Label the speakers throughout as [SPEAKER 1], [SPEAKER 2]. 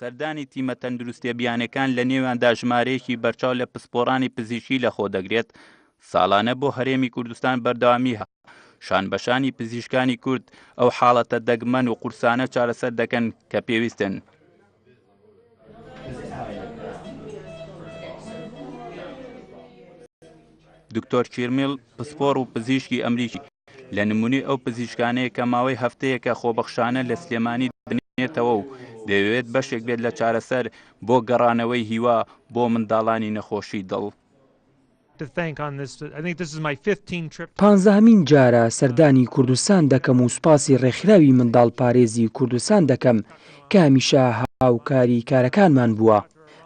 [SPEAKER 1] سەردانی تیمە تەندروستیە بیانەکان لە نێواندا ژمارەیەکی بەرچاو لە پسپۆڕانی پزیشکی لەخۆ دەگرێت. ساڵانە بۆ هەرێمی کوردستان بەردەوامی شانبەشانی پزیشکانی کورد ئەو حاڵەتە دەگمەن و قورسانە چارەسەر دەکەن کە پێویستن. دکتۆر کیرمیل پسپۆڕ و پزیشکی ئەمریکی لە نمونەی ئەو پزیشکانەیە کە ماوەی هەفتەیەکە خۆبەخشانە لە سلێمانی دەنێتەوە و دەوێت بەشێک بێت لە چارەسەر بۆ گەڕانەوەی هیوا بۆ منداڵانی نەخۆشی دڵ.
[SPEAKER 2] پانزەهەمین جارە سەردانی کوردستان دەکەم و سوپاسی ڕێکخراوی منداڵ پارێزی کوردستان دەکەم کە هەمیشە هاوکاری کارەکانمان بووە.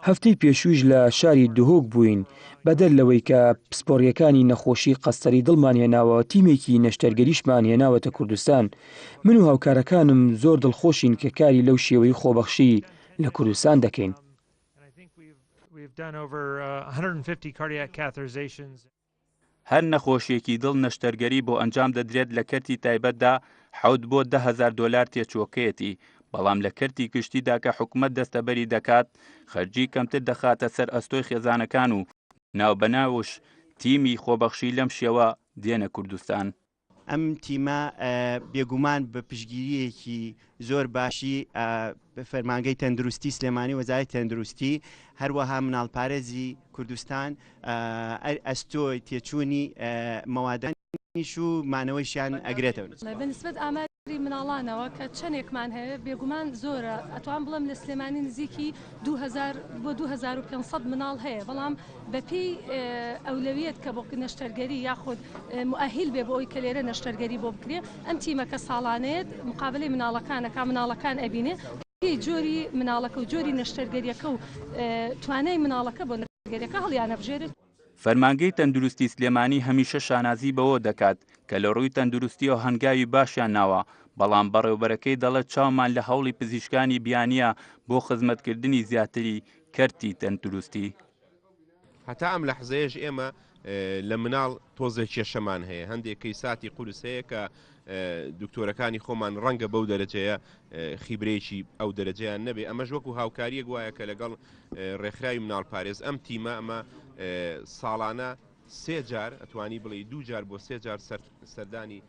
[SPEAKER 2] هەفتەی پێشووش لە شاری دهۆک بووین بەدەر لەوەی کە پسپۆڕیەکانی نەخۆشی قەستەری دڵمان هێناوە تیمێکی نەشتەرگەریشمان هێناوەتە کوردستان. من و هاوکارەکانم زۆر دڵخۆشین کە کاری لەو شێوەی خۆبەخشی لە کوردستان دەکەین.
[SPEAKER 1] هەر نەخۆشیێکی دڵ نەشتەرگەری بۆ ئەنجام دەدرێت لە کەرتی تایبەتدا 7 بۆ 10,000 دۆلار تێچۆکەیەتی، بەڵام لە کەرتی گشتیدا کە حکوومەت دەستەبەری دەکات خەرجی کەمتر دەخاتە سەر ئەستۆی خێزانەکان و ناوبەناوش تیمی خۆبەخشی لەم شێوە دێنە کوردستان.
[SPEAKER 3] ئەم تیمە بێگومان بە پشگیریەکی زۆر باشی فەرمانگەی تەندروستی سلێمانی وەزارەتی تەندروستی هەروەها مناڵپارێزی کوردستان ئەستۆی تێچوونی مەوادانیش و مانەوەیشیان ئەگرێتەوە.
[SPEAKER 4] بەنسبەت ئاماری مناڵانەوە کە چەندێکمان هەیە بێگومان زۆرە، ئەتوان بڵم لە سلێمانی نزیکی 2000 بۆ 2500 مناڵ هەیە، بەڵام بەپێی ئەولەویەت کە بۆ نەشتەرگەری یاخود مؤهل بێ بۆ ئەوی کە لێرە نەشتەرگەری بۆ بکرێ، ئەم تیمەکە ساڵانەیەت مقابلەی مناڵەکانەکە مناڵەکان ئەبینێ جۆری مناڵەکە و جۆری نەشتەرگەریەکە و توانای مناڵەکە بۆ نەشتەرگەریەکە هەڵیانە بژێرێت.
[SPEAKER 1] فەرمانگەی تەندروستی سلێمانی هەمیشە شانازی بەوە دەکات کە لە ڕووی تەندروستیەوە هەنگاوی باشیان ناوە، بەڵام بەڕێوەبەرەکەی دەڵێت چاومان لە هەوڵی پزیشکانی بیانیە بۆ خزمەتکردنی زیاتری کەرتی تەندروستی.
[SPEAKER 5] هەتا ئەم لەحزەیەش ئێمە لە مناڵ تۆزە کێشەمان هەیە، هەندێک کەیساتی قورس هەیە کە دکتۆرەکانی خۆمان ڕەنگە بەو دەرەجەیە خیبرێکی ئەو دەرەجەیان نەبێ. ئەمەش وەکو هاوکاریەک وایە کە لەگەڵ ڕێکخراوی مناڵ پارێز ئەم تیمە ئەمە ساڵانە 3 جار ئەتوانی بڵێ 2 جار بۆ 3 جار سەردانی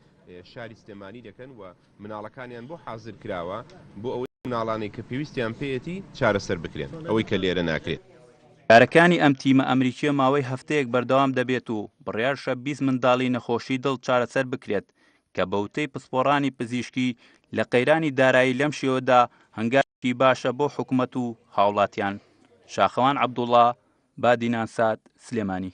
[SPEAKER 5] شاری سلێمانی دەکەن و مناڵەکانیان بۆ حازر کراوە بۆ ئەوەی مناڵانەی کە پێویستیان پێیەتی چارەسەر بکرێن ئەوەی کە لێرە ناکرێت.
[SPEAKER 1] کارەکانی ئەم تیمە ئەمریکیە ماوەی هەفتەیەک بەردەوام دەبێت و بڕیار شە 20 منداڵی نەخۆشی دڵ چارەسەر بکرێت کە بەوتەی پسپۆڕانی پزیشکی لە قەیرانی دارایی لەم شێوەدا هەنگاوێکی باشە بۆ حکوومەت و هاوڵاتیان. شاخەوان عەبدوڵڵا، بادینان سات، سلێمانی.